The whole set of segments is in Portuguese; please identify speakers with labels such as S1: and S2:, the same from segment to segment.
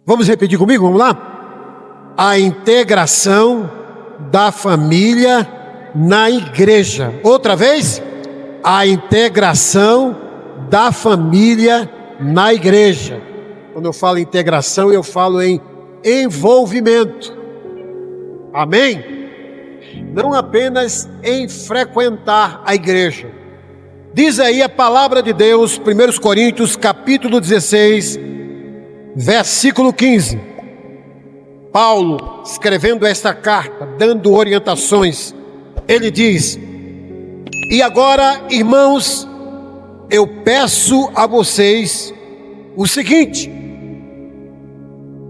S1: Vamos repetir comigo? Vamos lá? A integração da família na igreja. Outra vez? A integração da família na igreja. Quando eu falo integração, eu falo em envolvimento. Amém? Não apenas em frequentar a igreja. Diz aí a palavra de Deus, 1 Coríntios capítulo 16, versículo 15. Paulo, escrevendo esta carta, dando orientações, ele diz: e agora, irmãos, eu peço a vocês o seguinte: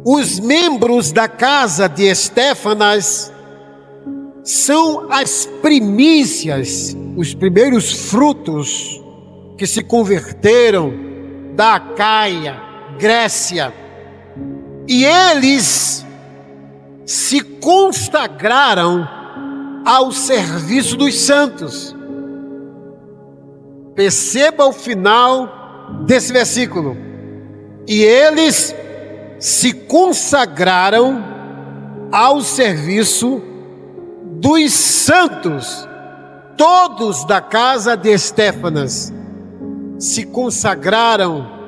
S1: os membros da casa de Estéfanas são as primícias, os primeiros frutos que se converteram da Acaia, Grécia, e eles se consagraram ao serviço dos santos. Perceba o final desse versículo. E eles se consagraram ao serviço dos santos. Todos da casa de Estéfanas se consagraram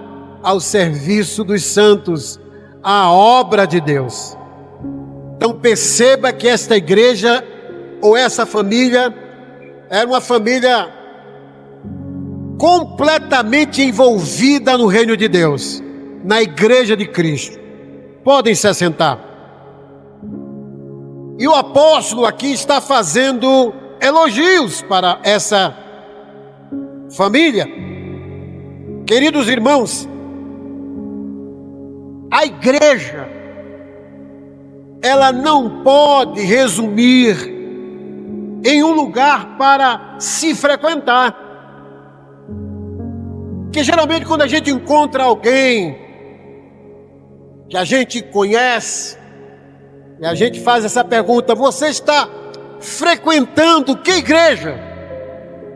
S1: ao serviço dos santos, à obra de Deus. Então perceba que esta igreja, ou essa família, era uma família completamente envolvida no reino de Deus, na igreja de Cristo. Podem se assentar. E o apóstolo aqui está fazendo elogios para essa família. Queridos irmãos, a igreja, ela não pode resumir em um lugar para se frequentar. Porque geralmente quando a gente encontra alguém que a gente conhece, e a gente faz essa pergunta: você está frequentando que igreja?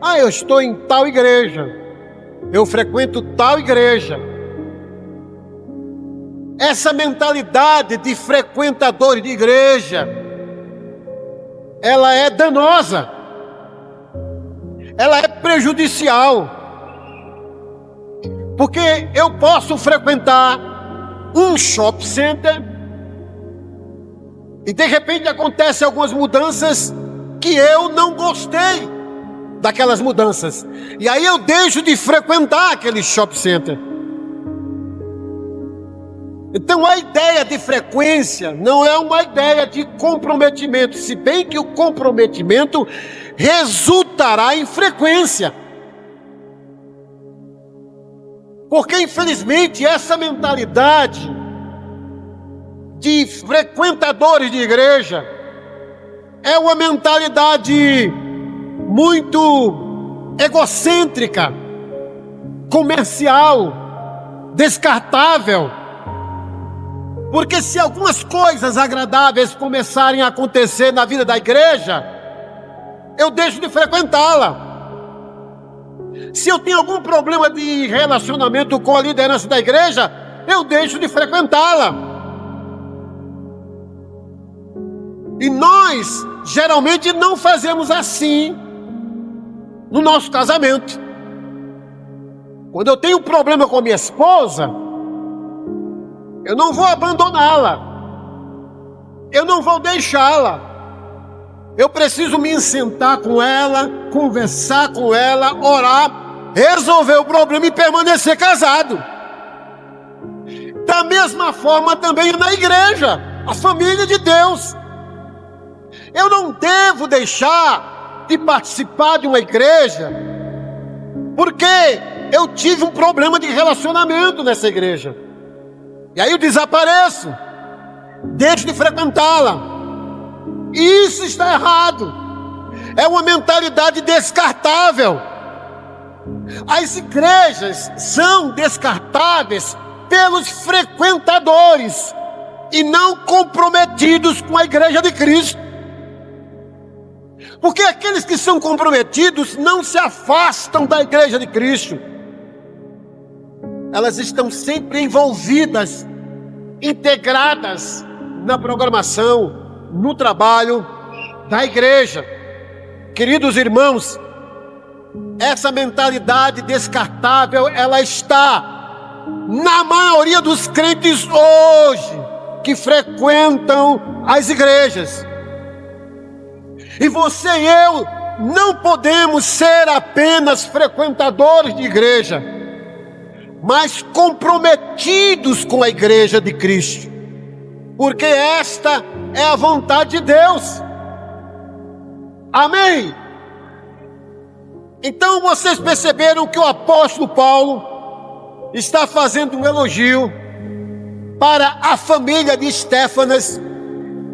S1: Ah, eu estou em tal igreja, eu frequento tal igreja. Essa mentalidade de frequentadores de igreja, ela é danosa, ela é prejudicial. Porque eu posso frequentar um shopping center e de repente acontecem algumas mudanças que eu não gostei daquelas mudanças. E aí eu deixo de frequentar aquele shopping center. Então a ideia de frequência não é uma ideia de comprometimento, se bem que o comprometimento resultará em frequência. Porque infelizmente essa mentalidade de frequentadores de igreja é uma mentalidade muito egocêntrica, comercial, descartável. Porque se algumas coisas agradáveis começarem a acontecer na vida da igreja, eu deixo de frequentá-la. Se eu tenho algum problema de relacionamento com a liderança da igreja, eu deixo de frequentá-la. E nós, geralmente, não fazemos assim no nosso casamento. Quando eu tenho um problema com a minha esposa, eu não vou abandoná-la, eu não vou deixá-la. Eu preciso me sentar com ela, conversar com ela, orar, resolver o problema e permanecer casado. Da mesma forma também na igreja, a família de Deus. Eu não devo deixar de participar de uma igreja porque eu tive um problema de relacionamento nessa igreja. E aí eu desapareço, deixo de frequentá-la. E isso está errado. É uma mentalidade descartável. As igrejas são descartáveis pelos frequentadores e não comprometidos com a igreja de Cristo. Porque aqueles que são comprometidos não se afastam da igreja de Cristo. Elas estão sempre envolvidas integradas na programação, no trabalho da igreja. Queridos irmãos, essa mentalidade descartável, ela está na maioria dos crentes hoje que frequentam as igrejas. E você e eu não podemos ser apenas frequentadores de igreja, mas comprometidos com a igreja de Cristo, porque esta é a vontade de Deus. Amém? Então vocês perceberam que o apóstolo Paulo está fazendo um elogio para a família de Estéfanas,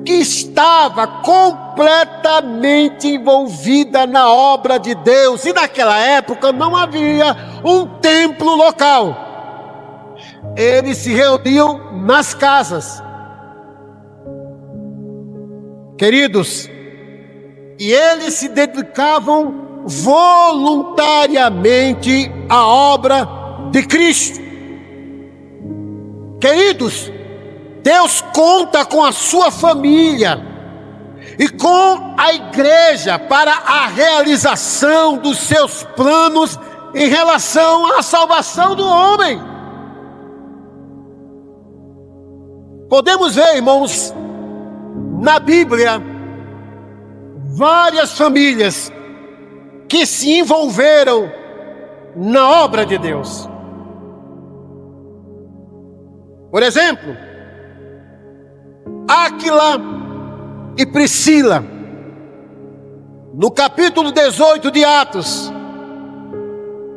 S1: que estava completamente envolvida na obra de Deus. E naquela época não havia um templo local. Eles se reuniam nas casas. Queridos, e eles se dedicavam voluntariamente à obra de Cristo. Queridos, Deus conta com a sua família e com a igreja para a realização dos seus planos em relação à salvação do homem. Podemos ver, irmãos, na Bíblia, várias famílias que se envolveram na obra de Deus. Por exemplo, Áquila e Priscila, no capítulo 18 de Atos,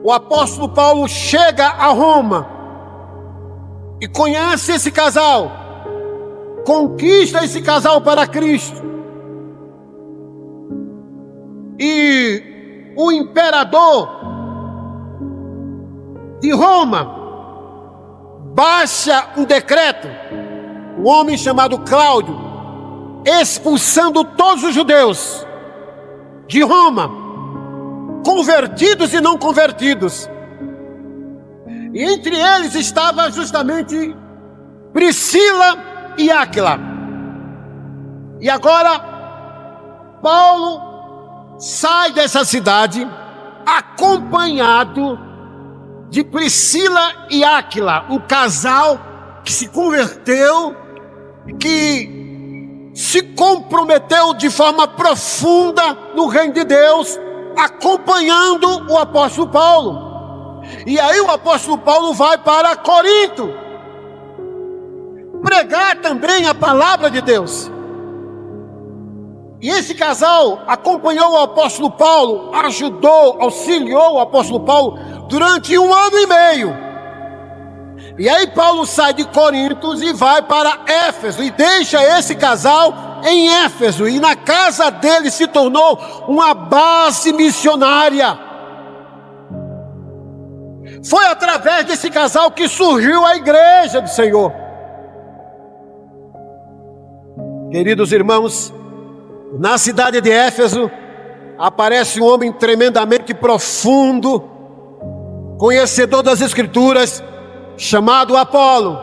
S1: o apóstolo Paulo chega a Roma e conhece esse casal, conquista esse casal para Cristo. E o imperador de Roma baixa um decreto, um homem chamado Cláudio, expulsando todos os judeus de Roma, convertidos e não convertidos. E entre eles estava justamente Priscila e Áquila. E agora Paulo sai dessa cidade acompanhado de Priscila e Áquila, um casal que se converteu, que se comprometeu de forma profunda no reino de Deus, acompanhando o apóstolo Paulo. E aí o apóstolo Paulo vai para Corinto pregar também a palavra de Deus. E esse casal acompanhou o apóstolo Paulo, ajudou, auxiliou o apóstolo Paulo durante 1 ano e meio. E aí Paulo sai de Corinto e vai para Éfeso e deixa esse casal em Éfeso. E na casa dele se tornou uma base missionária. Foi através desse casal que surgiu a igreja do Senhor. Queridos irmãos, na cidade de Éfeso aparece um homem tremendamente profundo, conhecedor das Escrituras, chamado Apolo.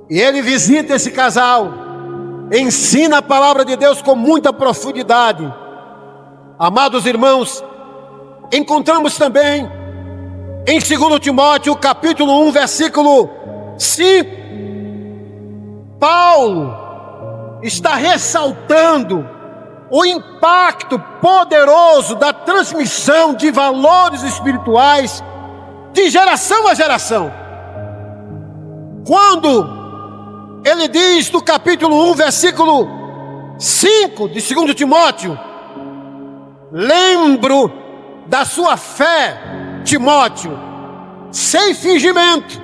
S1: E ele visita esse casal, ensina a palavra de Deus com muita profundidade. Amados irmãos, encontramos também em 2 Timóteo capítulo 1, versículo 5, Paulo está ressaltando o impacto poderoso da transmissão de valores espirituais de geração a geração. Quando ele diz no capítulo 1, versículo 5 de 2 Timóteo: lembro da sua fé, Timóteo, sem fingimento.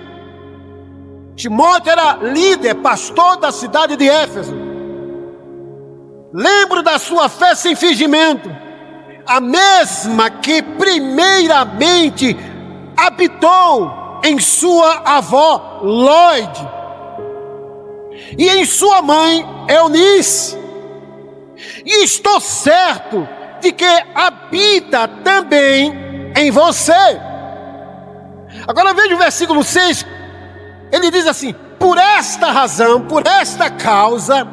S1: Timóteo era líder, pastor da cidade de Éfeso. Lembro da sua fé sem fingimento, a mesma que primeiramente habitou em sua avó Lóide e em sua mãe Eunice, e estou certo de que habita também em você. Agora veja o versículo 6, ele diz assim: por esta razão, por esta causa,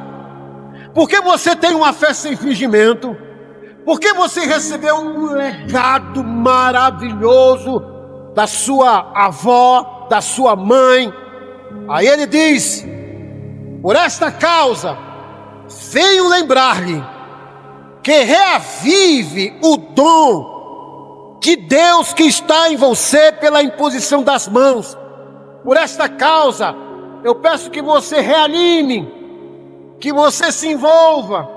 S1: porque você tem uma fé sem fingimento, porque você recebeu um legado maravilhoso da sua avó, da sua mãe. Aí ele diz: por esta causa, venho lembrar-lhe que reavive o dom de Deus que está em você pela imposição das mãos. Por esta causa, eu peço que você reanime, que você se envolva,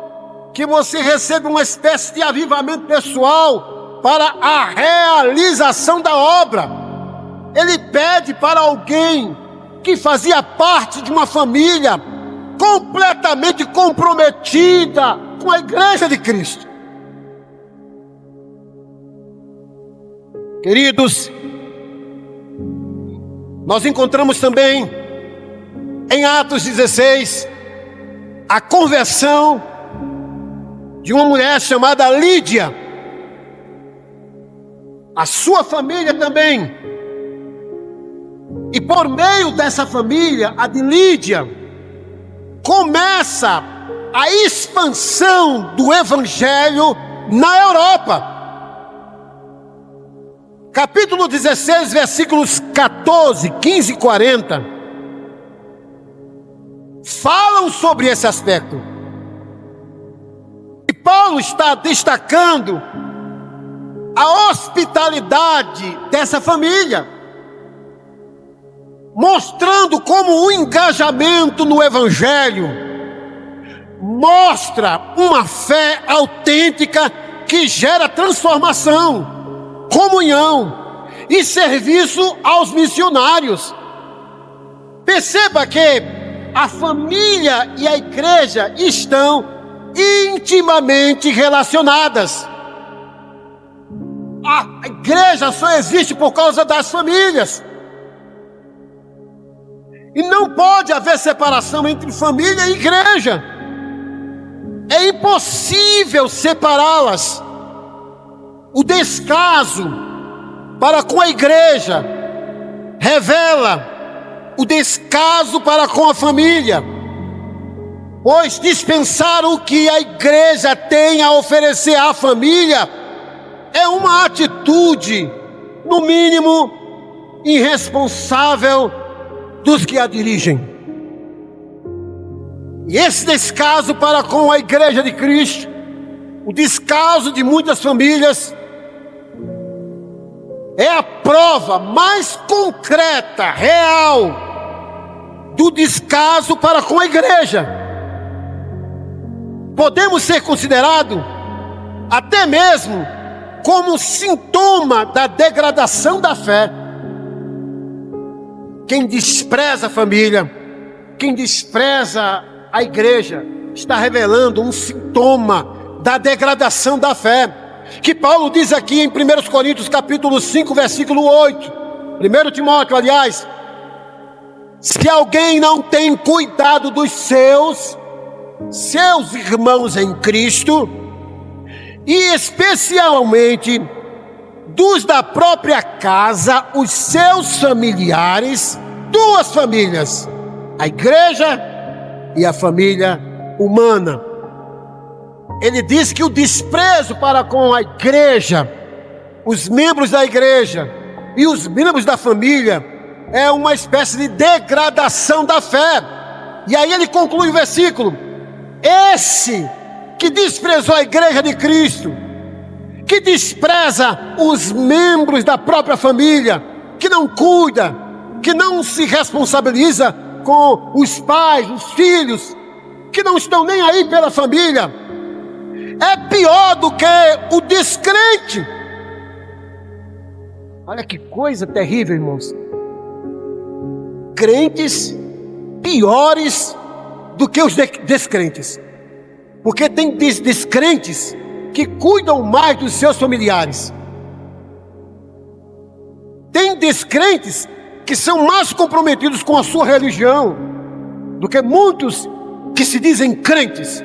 S1: que você receba uma espécie de avivamento pessoal para a realização da obra. Ele pede para alguém que fazia parte de uma família completamente comprometida com a igreja de Cristo. Queridos, nós encontramos também em Atos 16 a conversão de uma mulher chamada Lídia. A sua família também. E por meio dessa família, a de Lídia, começa a expansão do evangelho na Europa. Capítulo 16, versículos 14, 15 e 40 falam sobre esse aspecto. E Paulo está destacando a hospitalidade dessa família, mostrando como o engajamento no evangelho mostra uma fé autêntica que gera transformação, comunhão e serviço aos missionários. Perceba que a família e a igreja estão intimamente relacionadas. A igreja só existe por causa das famílias. E não pode haver separação entre família e igreja. É impossível separá-las. O descaso para com a igreja revela o descaso para com a família, pois dispensar o que a igreja tem a oferecer à família é uma atitude, no mínimo, irresponsável dos que a dirigem. E esse descaso para com a igreja de Cristo, o descaso de muitas famílias, é a prova mais concreta, real, do descaso para com a igreja. Podemos ser considerados até mesmo como sintoma da degradação da fé. Quem despreza a família, quem despreza a igreja, está revelando um sintoma da degradação da fé, que Paulo diz aqui em 1 Coríntios capítulo 5, versículo 8, 1 Timóteo, aliás: se alguém não tem cuidado dos seus irmãos em Cristo, e especialmente dos da própria casa, os seus familiares, duas famílias, a igreja e a família humana. Ele diz que o desprezo para com a igreja, os membros da igreja e os membros da família é uma espécie de degradação da fé. E aí ele conclui o versículo: esse que desprezou a igreja de Cristo, que despreza os membros da própria família, que não cuida, que não se responsabiliza com os pais, os filhos, que não estão nem aí pela família, é pior do que o descrente. Olha que coisa terrível, irmãos. Crentes piores do que os descrentes, porque tem descrentes que cuidam mais dos seus familiares. Tem descrentes que são mais comprometidos com a sua religião do que muitos que se dizem crentes.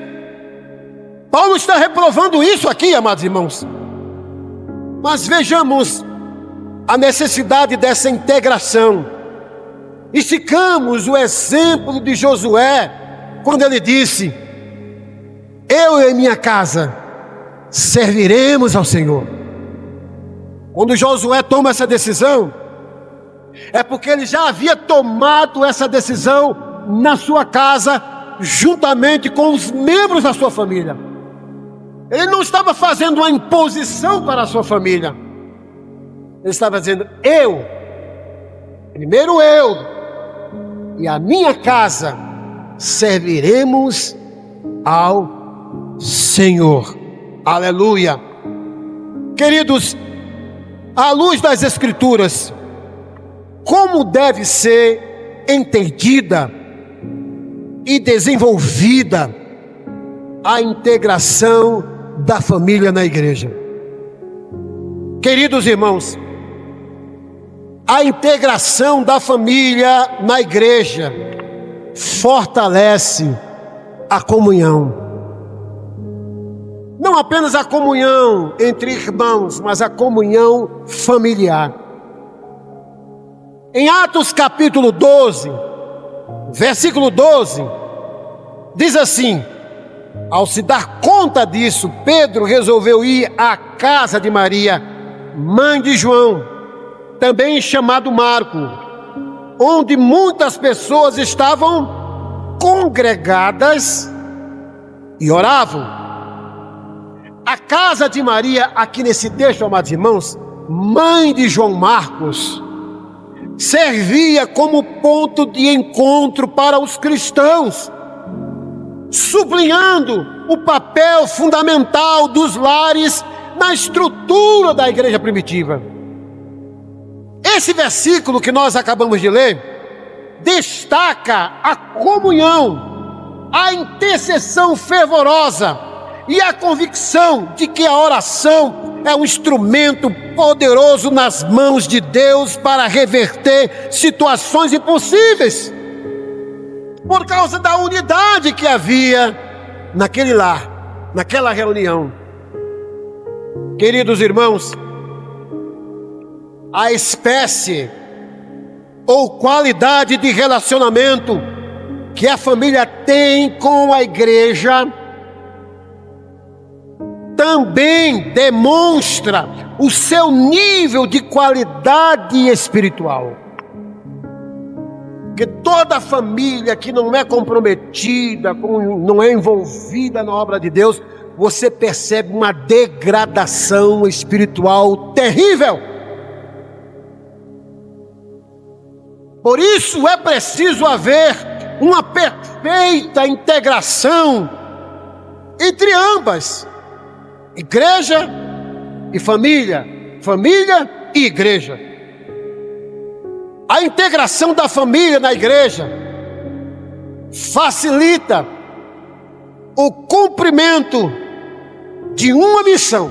S1: Paulo está reprovando isso aqui, amados irmãos. Mas vejamos a necessidade dessa integração, esticamos o exemplo de Josué, quando ele disse: eu e minha casa serviremos ao Senhor. Quando Josué toma essa decisão, é porque ele já havia tomado essa decisão na sua casa, juntamente com os membros da sua família. Ele não estava fazendo uma imposição para a sua família. Ele estava dizendo: primeiro eu e a minha casa serviremos ao Senhor. Aleluia. Queridos, à luz das Escrituras, como deve ser entendida e desenvolvida a integração da família na igreja? Queridos irmãos, a integração da família na igreja fortalece a comunhão. Não apenas a comunhão entre irmãos, mas a comunhão familiar. Em Atos capítulo 12, versículo 12, diz assim: ao se dar conta disso, Pedro resolveu ir à casa de Maria, mãe de João, também chamado Marco, onde muitas pessoas estavam congregadas e oravam. A casa de Maria, aqui nesse texto, amados irmãos, mãe de João Marcos, servia como ponto de encontro para os cristãos, sublinhando o papel fundamental dos lares na estrutura da igreja primitiva. Esse versículo que nós acabamos de ler destaca a comunhão, a intercessão fervorosa e a convicção de que a oração é um instrumento poderoso nas mãos de Deus para reverter situações impossíveis, por causa da unidade que havia naquele lar, naquela reunião. Queridos irmãos, a espécie ou qualidade de relacionamento que a família tem com a igreja também demonstra o seu nível de qualidade espiritual. Porque toda família que não é comprometida, não é envolvida na obra de Deus, você percebe uma degradação espiritual terrível. Por isso é preciso haver uma perfeita integração entre ambas, igreja e família, família e igreja. A integração da família na igreja facilita o cumprimento de uma missão.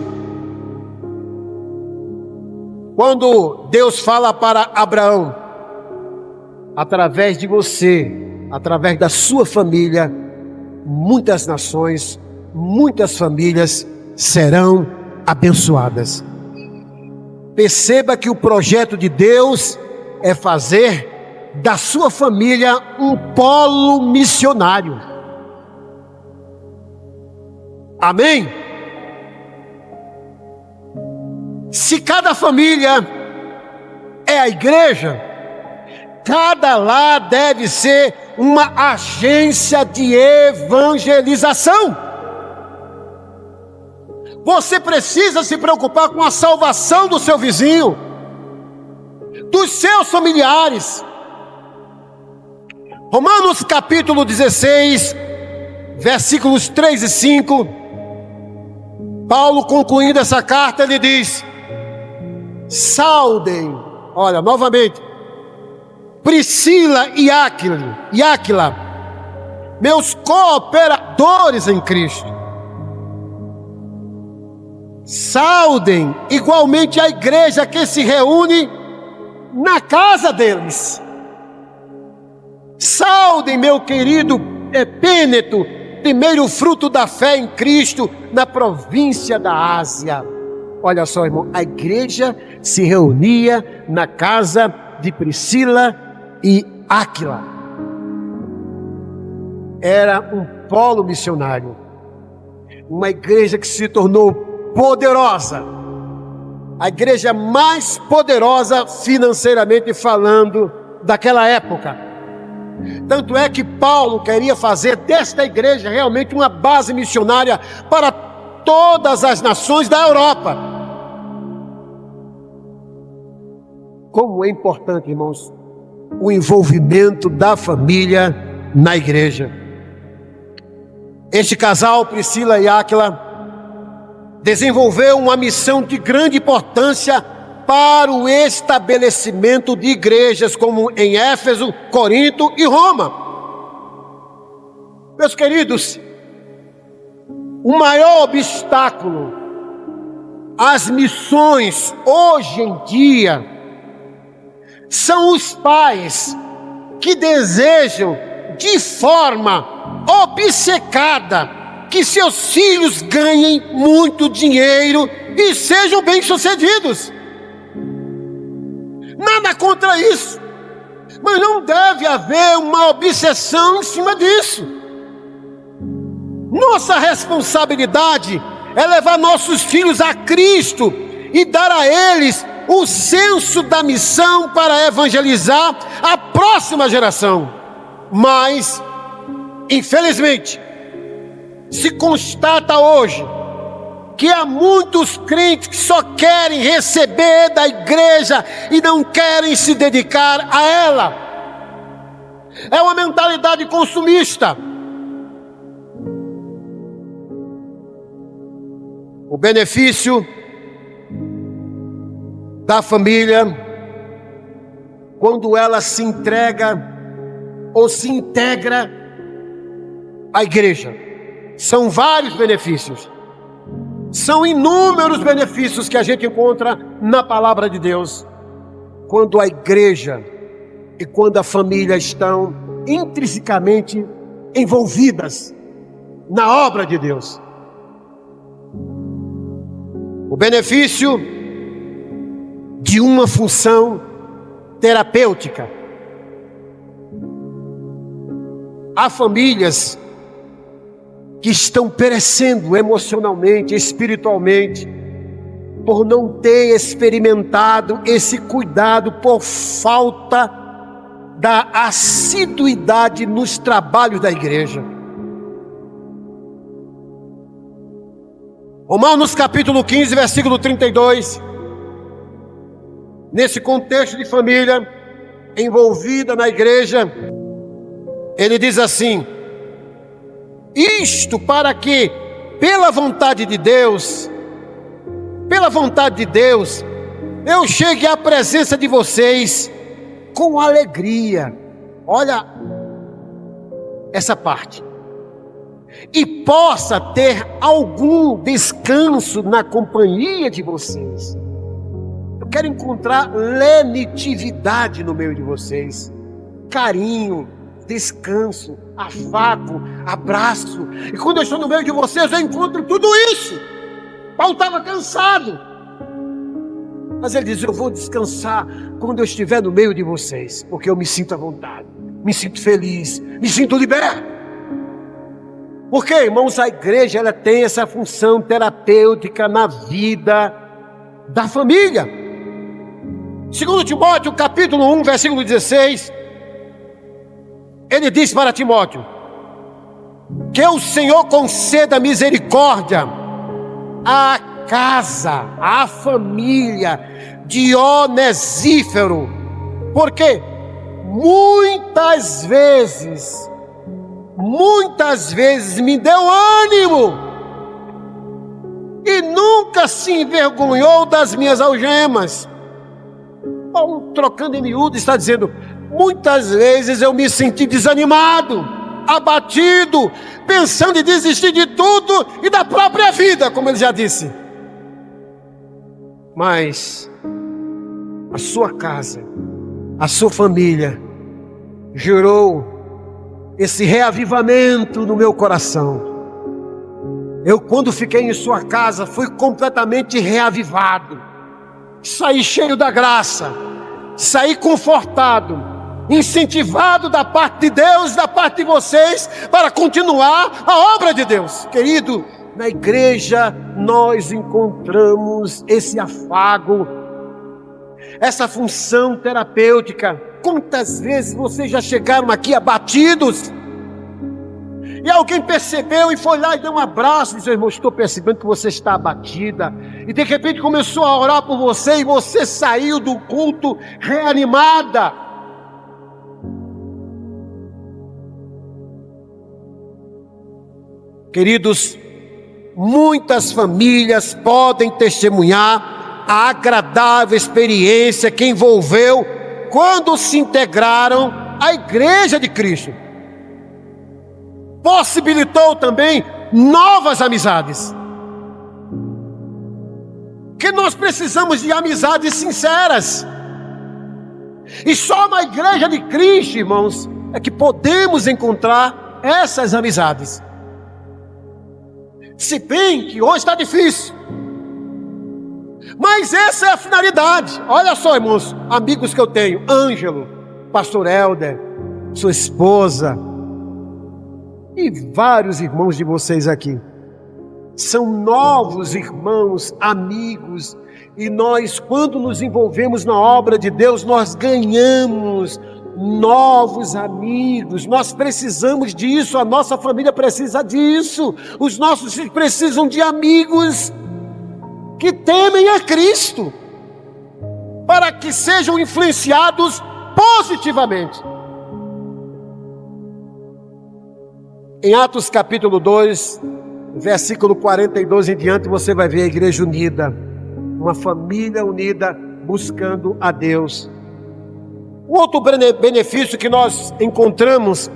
S1: Quando Deus fala para Abraão: através de você, através da sua família, muitas nações, muitas famílias serão abençoadas. Perceba que o projeto de Deus é fazer da sua família um polo missionário. Amém? Se cada família é a igreja, cada lar deve ser uma agência de evangelização. Você precisa se preocupar com a salvação do seu vizinho, dos seus familiares. Romanos capítulo 16, versículos 3 e 5, Paulo, concluindo essa carta, ele diz: saudem, olha, novamente, Priscila e Áquila, meus cooperadores em Cristo. Saudem igualmente a igreja que se reúne na casa deles. Saudem meu querido Epêneto, primeiro fruto da fé em Cristo, na província da Ásia. Olha só, irmão, a igreja se reunia na casa de Priscila e Áquila era um polo missionário, uma igreja que se tornou poderosa, a igreja mais poderosa financeiramente falando daquela época. Tanto é que Paulo queria fazer desta igreja realmente uma base missionária para todas as nações da Europa. Como é importante, irmãos, o envolvimento da família na igreja. Este casal, Priscila e Áquila, desenvolveu uma missão de grande importância para o estabelecimento de igrejas como em Éfeso, Corinto e Roma. Meus queridos, o maior obstáculo às missões hoje em dia são os pais que desejam de forma obcecada que seus filhos ganhem muito dinheiro e sejam bem-sucedidos. Nada contra isso, mas não deve haver uma obsessão em cima disso. Nossa responsabilidade é levar nossos filhos a Cristo e dar a eles o senso da missão para evangelizar a próxima geração. Mas, infelizmente, se constata hoje que há muitos crentes que só querem receber da igreja e não querem se dedicar a ela. É uma mentalidade consumista. O benefício da família, quando ela se entrega ou se integra à igreja, são vários benefícios. São inúmeros benefícios que a gente encontra na palavra de Deus, quando a igreja e quando a família estão intrinsecamente envolvidas na obra de Deus. O benefício de uma função terapêutica. Há famílias que estão perecendo emocionalmente, espiritualmente, por não ter experimentado esse cuidado, por falta da assiduidade nos trabalhos da igreja. Romanos capítulo 15, versículo 32, nesse contexto de família envolvida na igreja, ele diz assim: isto para que, pela vontade de Deus, eu chegue à presença de vocês com alegria. Olha essa parte. E possa ter algum descanso na companhia de vocês. Eu quero encontrar lenitividade no meio de vocês, carinho, descanso, afago, abraço. E quando eu estou no meio de vocês, eu encontro tudo isso. Paulo estava cansado, mas ele diz: eu vou descansar quando eu estiver no meio de vocês, porque eu me sinto à vontade, me sinto feliz, me sinto liberto. Porque, irmãos, a igreja ela tem essa função terapêutica na vida da família. 2 Timóteo capítulo 1, versículo 16, ele diz para Timóteo: que o Senhor conceda misericórdia à casa, à família de Onesíforo, porque muitas vezes me deu ânimo e nunca se envergonhou das minhas algemas. Paulo, trocando em miúdo, está dizendo: muitas vezes eu me senti desanimado, abatido, pensando em desistir de tudo e da própria vida, como ele já disse. Mas a sua casa, a sua família gerou esse reavivamento no meu coração. Eu, quando fiquei em sua casa, fui completamente reavivado. Saí cheio da graça, saí confortado, incentivado da parte de Deus, da parte de vocês, para continuar a obra de Deus. Querido, na igreja nós encontramos esse afago, essa função terapêutica. Quantas vezes vocês já chegaram aqui abatidos, e alguém percebeu e foi lá e deu um abraço, e disse: irmão, estou percebendo que você está abatida, e de repente começou a orar por você, e você saiu do culto reanimada. Queridos, muitas famílias podem testemunhar a agradável experiência que envolveu quando se integraram à Igreja de Cristo. Possibilitou também novas amizades. Que nós precisamos de amizades sinceras. E só na Igreja de Cristo, irmãos, é que podemos encontrar essas amizades. Se bem que hoje está difícil, mas essa é a finalidade. Olha só, irmãos, amigos que eu tenho: Ângelo, pastor Helder, sua esposa, e vários irmãos de vocês aqui. São novos irmãos, amigos, e nós, quando nos envolvemos na obra de Deus, nós ganhamos novos amigos. Nós precisamos disso, a nossa família precisa disso, os nossos filhos precisam de amigos que temem a Cristo, para que sejam influenciados positivamente. Em Atos capítulo 2, versículo 42 em diante, você vai ver a igreja unida, uma família unida buscando a Deus. O outro benefício que nós encontramos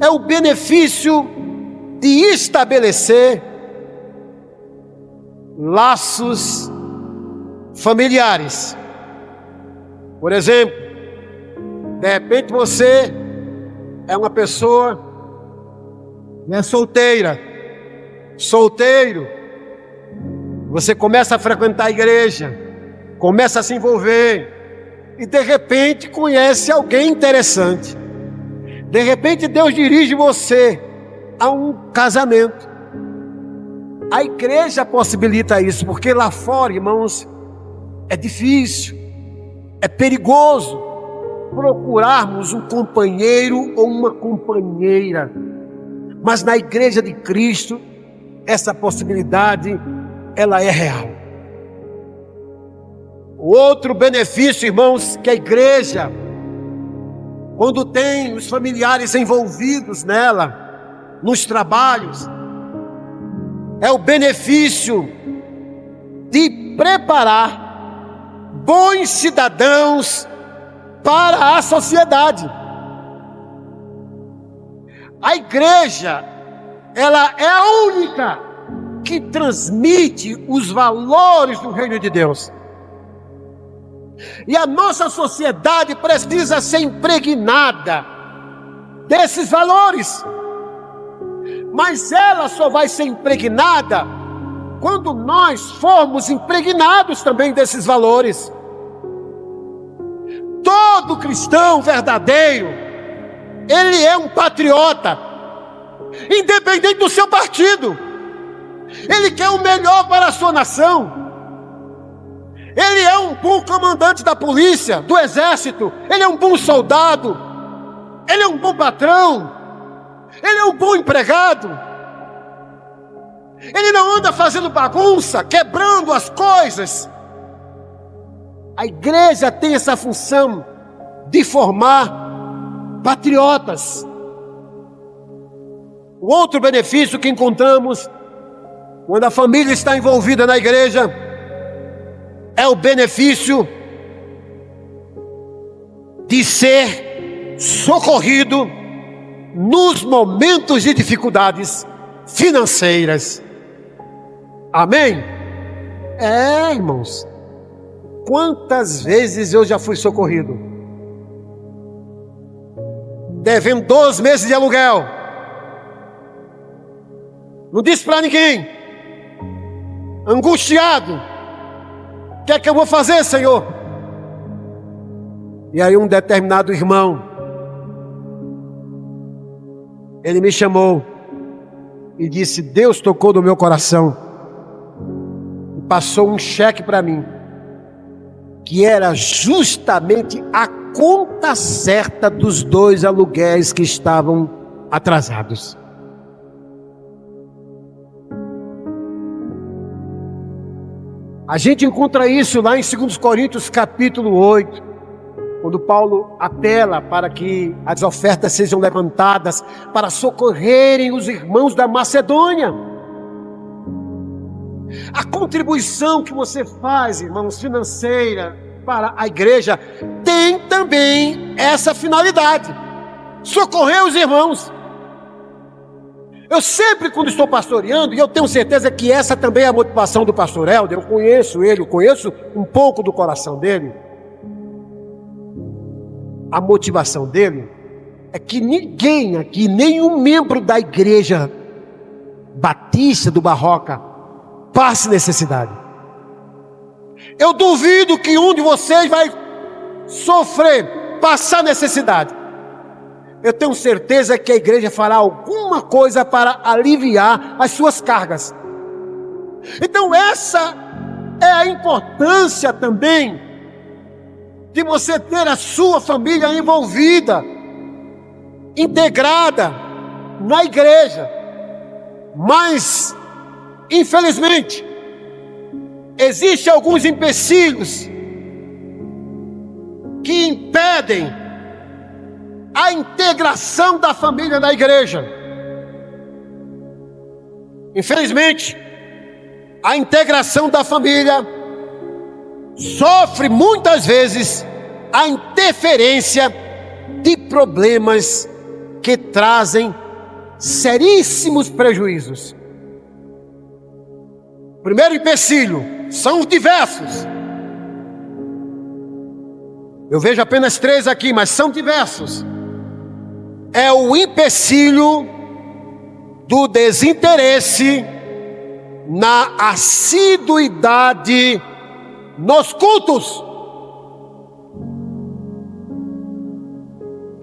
S1: é o benefício de estabelecer laços familiares. Por exemplo, de repente você é uma pessoa que é solteiro, você começa a frequentar a igreja, começa a se envolver, e de repente conhece alguém interessante. De repente Deus dirige você a um casamento. A igreja possibilita isso, porque lá fora, irmãos, é difícil, é perigoso procurarmos um companheiro ou uma companheira. Mas na igreja de Cristo, essa possibilidade, ela é real. O outro benefício, irmãos, que a igreja, quando tem os familiares envolvidos nela, nos trabalhos, é o benefício de preparar bons cidadãos para a sociedade. A igreja, ela é a única que transmite os valores do reino de Deus. E a nossa sociedade precisa ser impregnada desses valores. Mas ela só vai ser impregnada quando nós formos impregnados também desses valores. Todo cristão verdadeiro, ele é um patriota, independente do seu partido. Ele quer o melhor para a sua nação. Ele é um bom comandante da polícia, do exército. Ele é um bom soldado. Ele é um bom patrão. Ele é um bom empregado. Ele não anda fazendo bagunça, quebrando as coisas. A igreja tem essa função de formar patriotas. O outro benefício que encontramos quando a família está envolvida na igreja é o benefício de ser socorrido nos momentos de dificuldades financeiras. Amém? Irmãos, quantas vezes eu já fui socorrido? Devendo 12 meses de aluguel. Não disse para ninguém. Angustiado. O que é que eu vou fazer, Senhor? E aí um determinado irmão, ele me chamou e disse: Deus tocou no meu coração e passou um cheque para mim, que era justamente a conta certa dos 2 aluguéis que estavam atrasados. A gente encontra isso lá em 2 Coríntios capítulo 8, quando Paulo apela para que as ofertas sejam levantadas para socorrerem os irmãos da Macedônia. A contribuição que você faz, irmãos, financeira para a igreja, tem também essa finalidade: socorrer os irmãos. Eu sempre, quando estou pastoreando, e eu tenho certeza que essa também é a motivação do pastor Helder, eu conheço ele, eu conheço um pouco do coração dele. A motivação dele é que ninguém aqui, nenhum membro da igreja batista do Barroca, passe necessidade. Eu duvido que um de vocês vai sofrer, passar necessidade. Eu tenho certeza que a igreja fará alguma coisa para aliviar as suas cargas. Então essa é a importância também de você ter a sua família envolvida, integrada na igreja. Mas, infelizmente, existem alguns empecilhos que impedem a integração da família na igreja. Infelizmente, a integração da família sofre muitas vezes a interferência de problemas que trazem seríssimos prejuízos. Primeiro empecilho, são diversos. Eu vejo apenas 3 aqui, mas são diversos. É o empecilho do desinteresse na assiduidade nos cultos.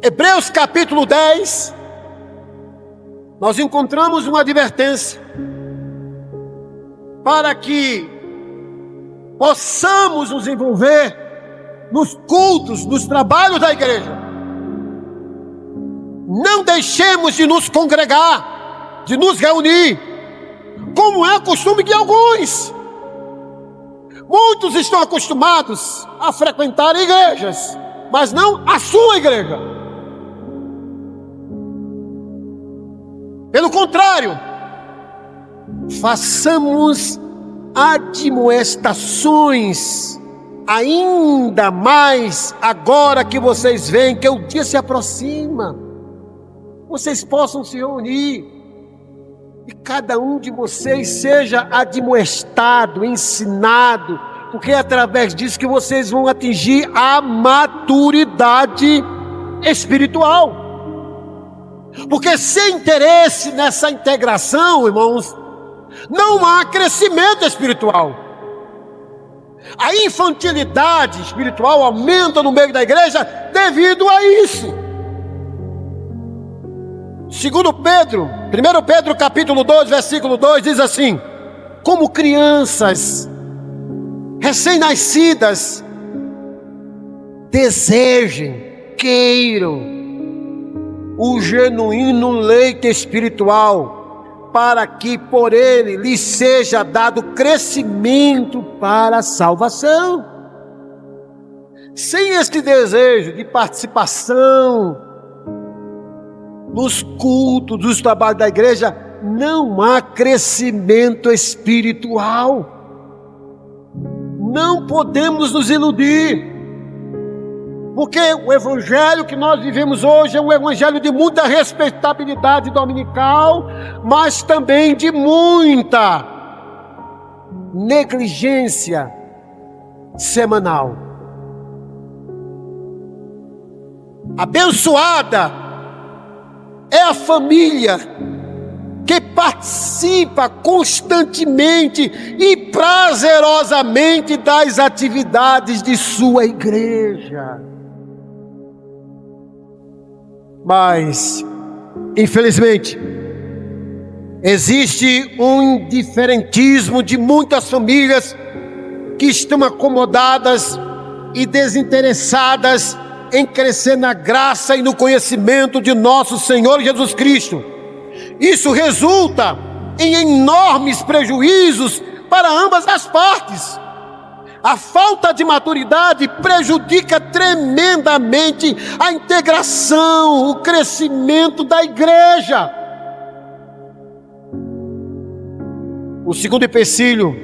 S1: Hebreus capítulo 10, nós encontramos uma advertência para que possamos nos envolver nos cultos, nos trabalhos da igreja. Não deixemos de nos congregar, de nos reunir, como é o costume de alguns. Muitos estão acostumados a frequentar igrejas, mas não a sua igreja. Pelo contrário, façamos admoestações, ainda mais agora que vocês veem que o dia se aproxima. Vocês possam se reunir e cada um de vocês seja admoestado, ensinado, porque é através disso que vocês vão atingir a maturidade espiritual. Porque sem interesse nessa integração, irmãos, não há crescimento espiritual. A infantilidade espiritual aumenta no meio da igreja devido a isso. 1 Pedro capítulo 2, versículo 2 diz assim: como crianças recém-nascidas, desejem, queiram o genuíno leite espiritual, para que por ele lhes seja dado crescimento para a salvação. Sem este desejo de participação nos cultos, dos trabalhos da igreja, não há crescimento espiritual. Não podemos nos iludir, porque o evangelho que nós vivemos hoje é um evangelho de muita respeitabilidade dominical, mas também de muita negligência semanal. Abençoada é a família que participa constantemente e prazerosamente das atividades de sua igreja. Mas, infelizmente, existe um indiferentismo de muitas famílias que estão acomodadas e desinteressadas em crescer na graça e no conhecimento de nosso Senhor Jesus Cristo. Isso resulta em enormes prejuízos para ambas as partes. A falta de maturidade prejudica tremendamente a integração, o crescimento da igreja. O segundo empecilho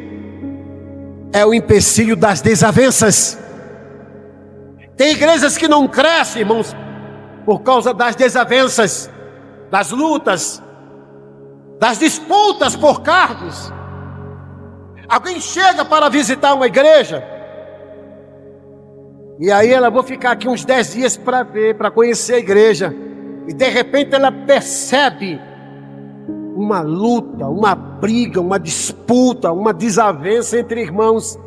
S1: é o empecilho das desavenças. Tem igrejas que não crescem, irmãos, por causa das desavenças, das lutas, das disputas por cargos. Alguém chega para visitar uma igreja, e aí ela, vou ficar aqui uns 10 dias para ver, para conhecer a igreja, e de repente ela percebe uma luta, uma briga, uma disputa, uma desavença entre irmãos.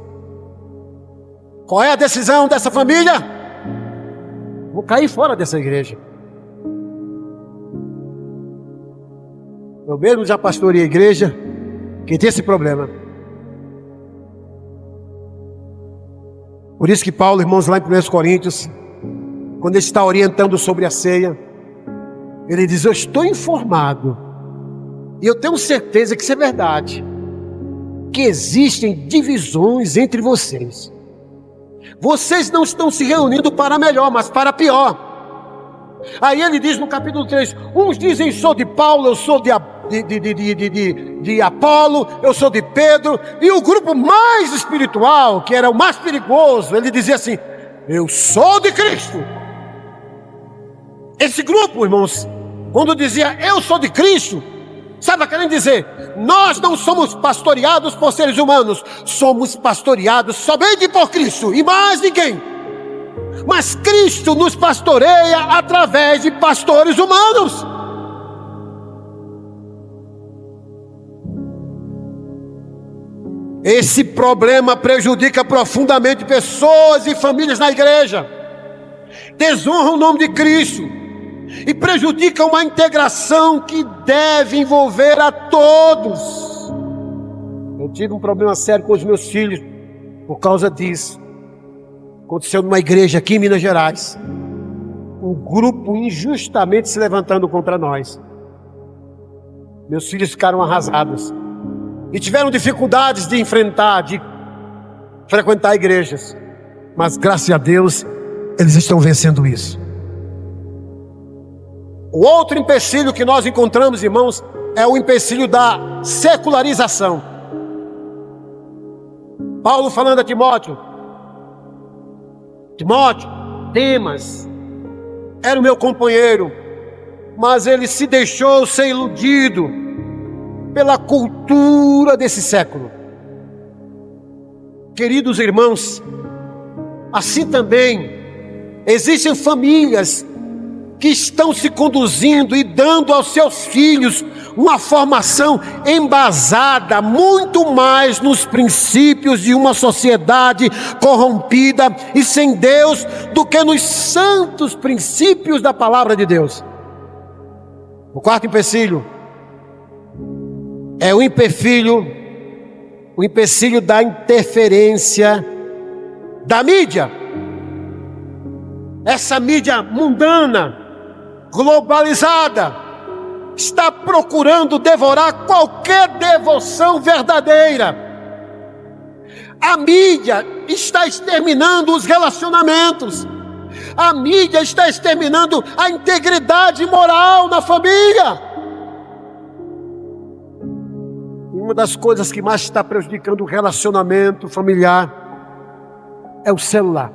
S1: Qual é a decisão dessa família? Vou cair fora dessa igreja. Eu mesmo já pastorei a igreja que tem esse problema. Por isso que Paulo, irmãos, lá em 1 Coríntios, quando ele está orientando sobre a ceia, ele diz: eu estou informado, e eu tenho certeza que isso é verdade, que existem divisões entre vocês. Vocês não estão se reunindo para melhor, mas para pior. Aí ele diz no capítulo 3, uns dizem: sou de Paulo, eu sou de Apolo, eu sou de Pedro. E o grupo mais espiritual, que era o mais perigoso, ele dizia assim: eu sou de Cristo. Esse grupo, irmãos, quando dizia eu sou de Cristo, sabe o que querendo dizer? Nós não somos pastoreados por seres humanos, somos pastoreados somente por Cristo e mais ninguém. Mas Cristo nos pastoreia através de pastores humanos. Esse problema prejudica profundamente pessoas e famílias na igreja, desonra o nome de Cristo e prejudica uma integração que deve envolver a todos. Eu tive um problema sério com os meus filhos por causa disso. Aconteceu numa igreja aqui em Minas Gerais, um grupo injustamente se levantando contra nós. Meus filhos ficaram arrasados e tiveram dificuldades de enfrentar, de frequentar igrejas, mas graças a Deus eles estão vencendo isso. O outro empecilho que nós encontramos, irmãos, é o empecilho da secularização. Paulo falando a Timóteo: Demas era o meu companheiro, mas ele se deixou ser iludido pela cultura desse século. Queridos irmãos, assim também existem famílias que estão se conduzindo e dando aos seus filhos uma formação embasada muito mais nos princípios de uma sociedade corrompida e sem Deus do que nos santos princípios da palavra de Deus. O quarto empecilho é o empecilho da interferência da mídia. Essa mídia mundana, globalizada, está procurando devorar qualquer devoção verdadeira. A mídia está exterminando os relacionamentos. A mídia está exterminando a integridade moral na família. Uma das coisas que mais está prejudicando o relacionamento familiar é o celular.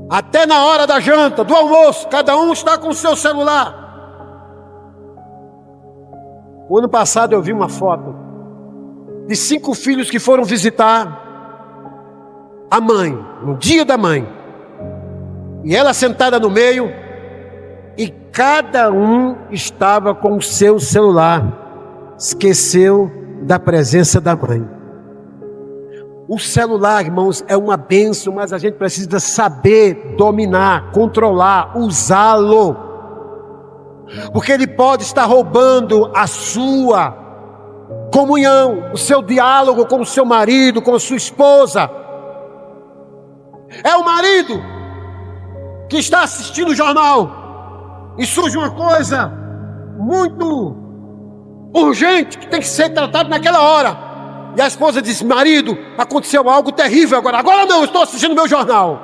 S1: Até na hora da janta, do almoço, cada um está com o seu celular. O ano passado eu vi uma foto de 5 filhos que foram visitar a mãe, no dia da mãe. E ela sentada no meio, e cada um estava com o seu celular. Esqueceu da presença da mãe. O celular, irmãos, é uma bênção, mas a gente precisa saber dominar, controlar, usá-lo. Porque ele pode estar roubando a sua comunhão, o seu diálogo com o seu marido, com a sua esposa. É o marido que está assistindo o jornal e surge uma coisa muito urgente que tem que ser tratado naquela hora. E a esposa diz: marido, aconteceu algo terrível agora não, eu estou assistindo meu jornal.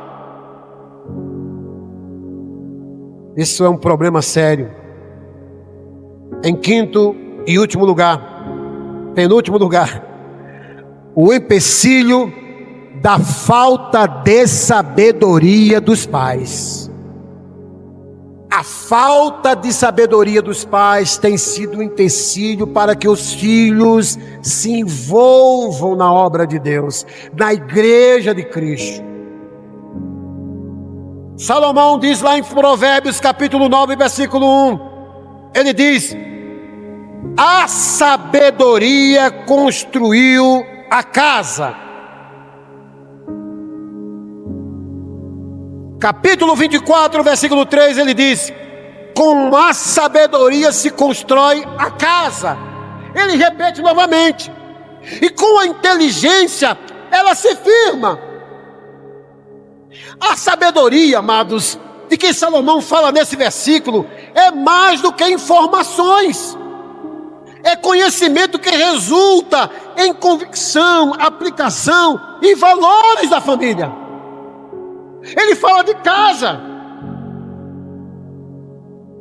S1: Isso é um problema sério. Em quinto e último lugar, penúltimo lugar, o empecilho da falta de sabedoria dos pais. A falta de sabedoria dos pais tem sido um empecilho para que os filhos se envolvam na obra de Deus, na igreja de Cristo. Salomão diz lá em Provérbios capítulo 9, versículo 1, ele diz: a sabedoria construiu a casa. Capítulo 24, versículo 3, ele diz: com a sabedoria se constrói a casa. Ele repete novamente: e com a inteligência ela se firma. A sabedoria, amados, de que Salomão fala nesse versículo, é mais do que informações. É conhecimento que resulta em convicção, aplicação e valores da família. Ele fala de casa.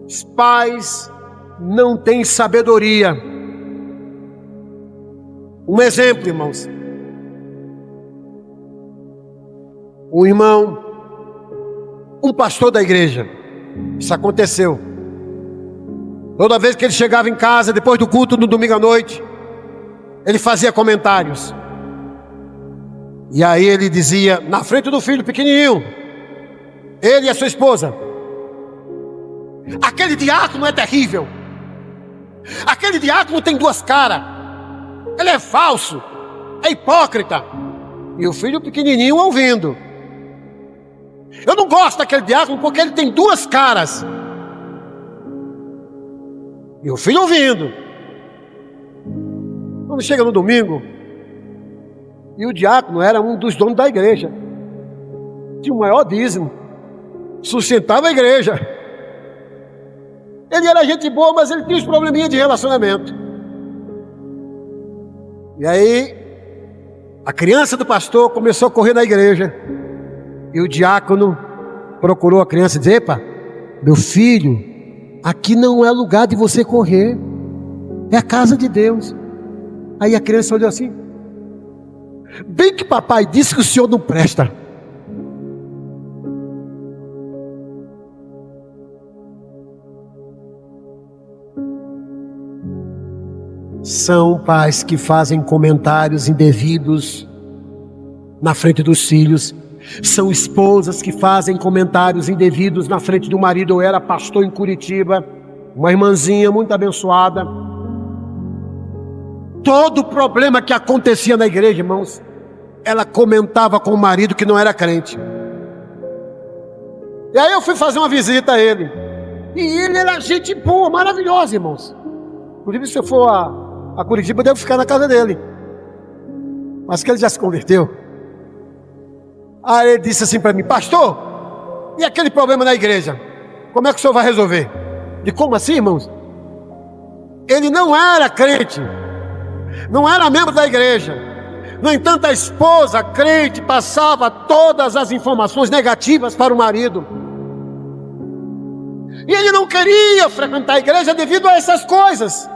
S1: Os pais não têm sabedoria. Um exemplo, irmãos. Um irmão, um pastor da igreja, isso aconteceu. Toda vez que ele chegava em casa, depois do culto no domingo à noite, ele fazia comentários. E aí ele dizia, na frente do filho pequenininho, ele e a sua esposa: aquele diácono é terrível. Aquele diácono tem duas caras. Ele é falso, é hipócrita. E o filho pequenininho ouvindo: eu não gosto daquele diácono porque ele tem duas caras. E o filho ouvindo. Quando chega no domingo, e o diácono era um dos donos da igreja, tinha o maior dízimo, sustentava a igreja. Ele era gente boa, mas ele tinha uns probleminhas de relacionamento. E aí a criança do pastor começou a correr na igreja, e o diácono procurou a criança e disse: epa, meu filho, aqui não é lugar de você correr, é a casa de Deus. Aí a criança olhou assim: bem que papai disse que o senhor não presta. São pais que fazem comentários indevidos na frente dos filhos. São esposas que fazem comentários indevidos na frente do marido. Eu era pastor em Curitiba, uma irmãzinha muito abençoada. Todo problema que acontecia na igreja, irmãos, ela comentava com o marido que não era crente. E aí eu fui fazer uma visita a ele, e ele era gente boa, maravilhosa, irmãos. Inclusive, se eu for a Curitiba, eu devo ficar na casa dele. Mas que ele já se converteu. Aí ele disse assim para mim: pastor, e aquele problema na igreja? Como é que o senhor vai resolver? De como assim, irmãos? Ele não era crente, não era membro da igreja. No entanto, a esposa crente passava todas as informações negativas para o marido. E ele não queria frequentar a igreja devido a essas coisas.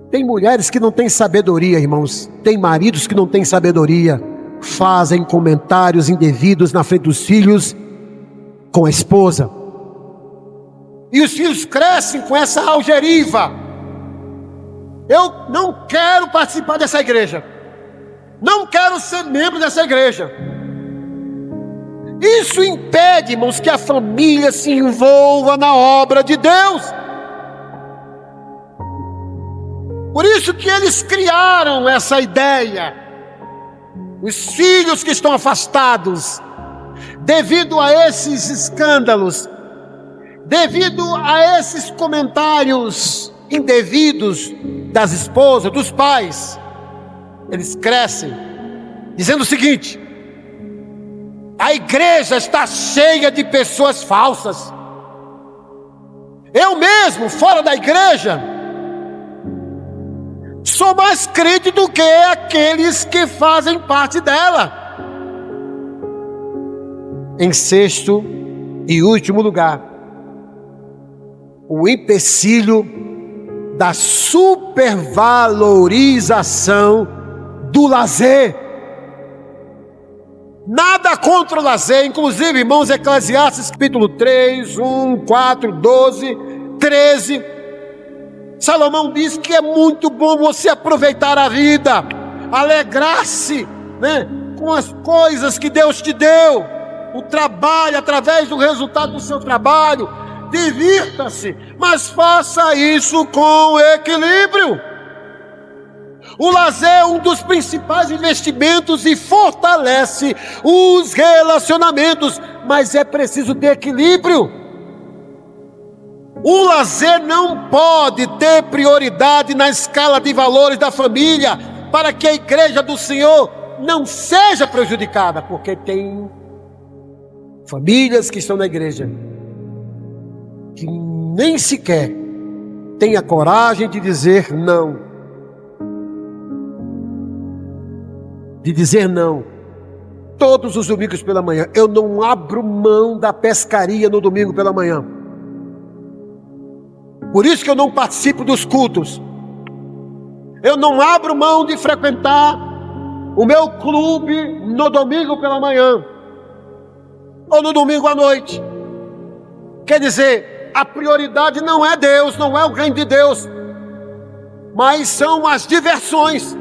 S1: Tem mulheres que não têm sabedoria, irmãos. Tem maridos que não têm sabedoria. Fazem comentários indevidos na frente dos filhos com a esposa. E os filhos crescem com essa algeriva. Eu não quero participar dessa igreja. Não quero ser membro dessa igreja. Isso impede, irmãos, que a família se envolva na obra de Deus. Por isso que eles criaram essa ideia. Os filhos que estão afastados, devido a esses escândalos, devido a esses comentários indevidos das esposas, dos pais, eles crescem dizendo o seguinte: a igreja está cheia de pessoas falsas. Eu mesmo, fora da igreja, sou mais crente do que aqueles que fazem parte dela. Em sexto e último lugar, o empecilho da supervalorização do lazer. Nada contra o lazer, inclusive, irmãos, Eclesiastes capítulo 3, 1, 4, 12, 13. Salomão diz que é muito bom você aproveitar a vida, alegrar-se, né, com as coisas que Deus te deu, o trabalho, através do resultado do seu trabalho. Divirta-se, mas faça isso com equilíbrio. O lazer é um dos principais investimentos e fortalece os relacionamentos, mas é preciso ter equilíbrio. O lazer não pode ter prioridade na escala de valores da família, para que a igreja do Senhor não seja prejudicada, porque tem famílias que estão na igreja que nem sequer têm a coragem de dizer não. De dizer não. Todos os domingos pela manhã. Eu não abro mão da pescaria no domingo pela manhã. Por isso que eu não participo dos cultos. Eu não abro mão de frequentar o meu clube no domingo pela manhã. Ou no domingo à noite. Quer dizer, a prioridade não é Deus, não é o reino de Deus, mas são as diversões.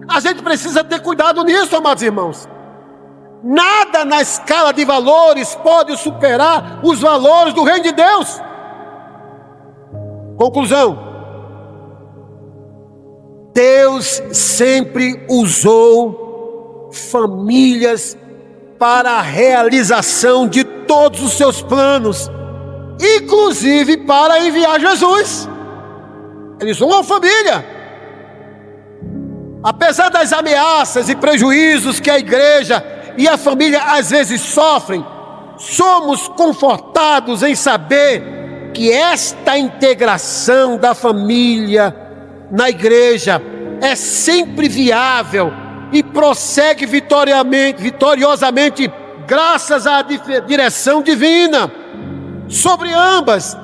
S1: A gente precisa ter cuidado nisso, amados irmãos. Nada na escala de valores pode superar os valores do reino de Deus. Conclusão: Deus sempre usou famílias para a realização de todos os seus planos, inclusive para enviar Jesus. Ele usou uma família. Apesar das ameaças e prejuízos que a igreja e a família às vezes sofrem, somos confortados em saber que esta integração da família na igreja é sempre viável e prossegue vitoriosamente, graças à direção divina sobre ambas,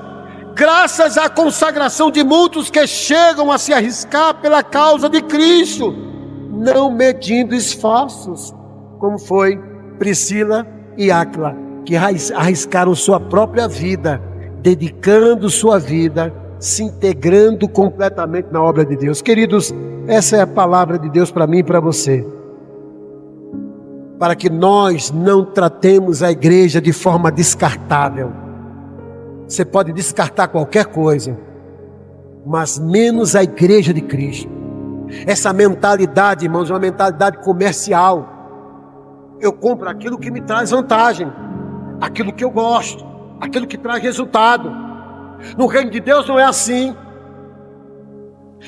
S1: graças à consagração de muitos que chegam a se arriscar pela causa de Cristo, não medindo esforços, como foi Priscila e Áquila, que arriscaram sua própria vida, dedicando sua vida, se integrando completamente na obra de Deus. Queridos, essa é a palavra de Deus para mim e para você, para que nós não tratemos a igreja de forma descartável. Você pode descartar qualquer coisa, mas menos a igreja de Cristo. Essa mentalidade, irmãos, é uma mentalidade comercial. Eu compro aquilo que me traz vantagem, aquilo que eu gosto, aquilo que traz resultado. No reino de Deus não é assim.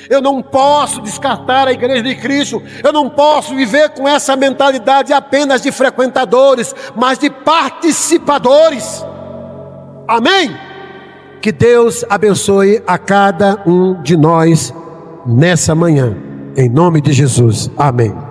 S1: Eu não posso descartar a igreja de Cristo. Eu não posso viver com essa mentalidade apenas de frequentadores, mas de participadores. Amém? Que Deus abençoe a cada um de nós nessa manhã, em nome de Jesus, amém.